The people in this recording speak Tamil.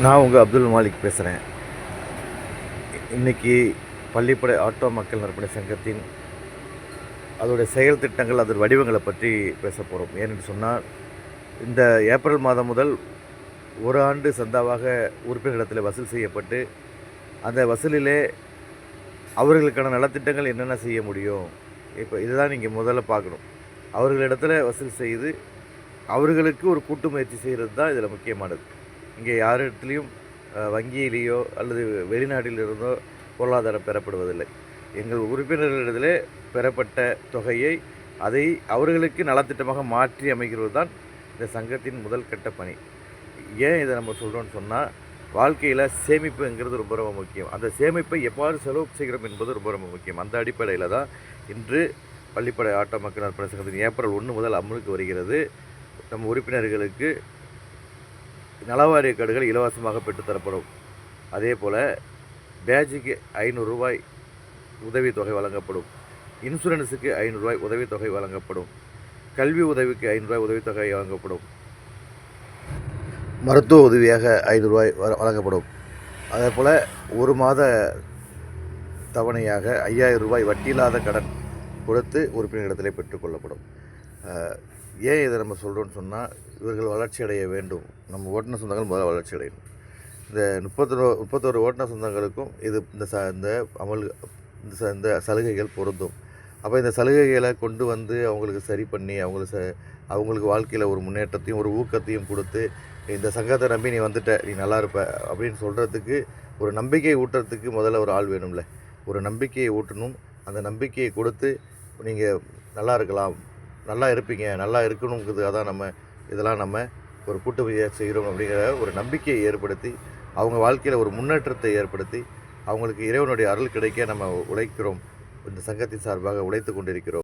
நான் உங்கள் அப்துல் மாலிக் பேசுகிறேன். இன்றைக்கி பள்ளிப்படை ஆட்டோ மக்கள் நற்பணி சங்கத்தின் அதோடைய செயல் திட்டங்கள், அதோட வடிவங்களை பற்றி பேச போகிறோம். ஏனென்று சொன்னால், இந்த ஏப்ரல் மாதம் முதல் ஒரு ஆண்டு சந்தாவாக உறுப்பினரிடத்தில் வசூல் செய்யப்பட்டு, அந்த வசூலிலே அவர்களுக்கான நலத்திட்டங்கள் என்னென்ன செய்ய முடியும், இப்போ இதுதான் நீங்கள் முதல்ல பார்க்கணும். அவர்களிடத்தில் வசூல் செய்து அவர்களுக்கு ஒரு கூட்டு முயற்சி செய்கிறது தான் இதில் முக்கியமானது. இங்கே யாரிடத்துலையும் வங்கியிலேயோ அல்லது வெளிநாட்டிலிருந்தோ பொருளாதாரம் பெறப்படுவதில்லை. எங்கள் உறுப்பினர்களிடத்திலே பெறப்பட்ட தொகையை அதை அவர்களுக்கு நலத்திட்டமாக மாற்றி அமைக்கிறது தான் இந்த சங்கத்தின் முதல் கட்ட பணி. ஏன் இதை நம்ம சொல்கிறோன்னு சொன்னால், வாழ்க்கையில் சேமிப்புங்கிறது ரொம்ப ரொம்ப முக்கியம். அந்த சேமிப்பை எவ்வாறு செலவு செய்கிறோம் என்பது ரொம்ப ரொம்ப முக்கியம். அந்த அடிப்படையில் தான் இன்று பள்ளிப்படை ஆட்டோ மக்கள் நற்பணி சங்கத்தின் ஏப்ரல் 1 முதல் அமலுக்கு வருகிறது. நம்ம உறுப்பினர்களுக்கு நலவாரிய கார்டுகள் இலவசமாக பெற்றுத்தரப்படும். அதே போல் பேஜுக்கு ரூபாய் 500 உதவித்தொகை வழங்கப்படும். இன்சூரன்ஸுக்கு ரூபாய் 500 உதவித்தொகை வழங்கப்படும். கல்வி உதவிக்கு ரூபாய் 500 உதவித்தொகை வழங்கப்படும். மருத்துவ உதவியாக ரூபாய் 500 வழங்கப்படும். அதே போல் ஒரு மாத தவணையாக ரூபாய் 5000 வட்டியில்லாத கடன் கொடுத்து உறுப்பினர்களிடத்திலே பெற்றுக்கொள்ளப்படும். ஏன் இதை நம்ம சொல்கிறோன்னு சொன்னால், இவர்கள் வளர்ச்சி அடைய வேண்டும். நம்ம ஓட்டுநர் சொந்தங்கள் முதல்ல வளர்ச்சி அடையணும். இந்த 31 ஓட்டுநர் சொந்தங்களுக்கும் இது இந்த சலுகைகள் பொருந்தும். அப்போ இந்த சலுகைகளை கொண்டு வந்து அவங்களுக்கு சரி பண்ணி அவங்களுக்கு வாழ்க்கையில் ஒரு முன்னேற்றத்தையும் ஒரு ஊக்கத்தையும் கொடுத்து, இந்த சங்கத்தை நம்பி நீ வந்துட்ட, நீ நல்லா இருப்ப அப்படின்னு சொல்கிறதுக்கு, ஒரு நம்பிக்கையை ஊட்டுறதுக்கு முதல்ல ஒரு ஆள் வேணும்ல. ஒரு நம்பிக்கையை ஊட்டணும். அந்த நம்பிக்கையை கொடுத்து நீங்கள் நல்லா இருக்கலாம், நல்லா இருப்பீங்க, நல்லா இருக்கணுங்கிறதுக்காக தான் இதெல்லாம் நம்ம ஒரு கூட்டு முயற்சி செய்கிறோம் அப்படிங்கிற ஒரு நம்பிக்கையை ஏற்படுத்தி, அவங்க வாழ்க்கையில் ஒரு முன்னேற்றத்தை ஏற்படுத்தி, அவங்களுக்கு இறைவனுடைய அருள் கிடைக்க நம்ம உழைக்கிறோம். இந்த சங்கத்தின் சார்பாக உழைத்து கொண்டிருக்கிறோம்.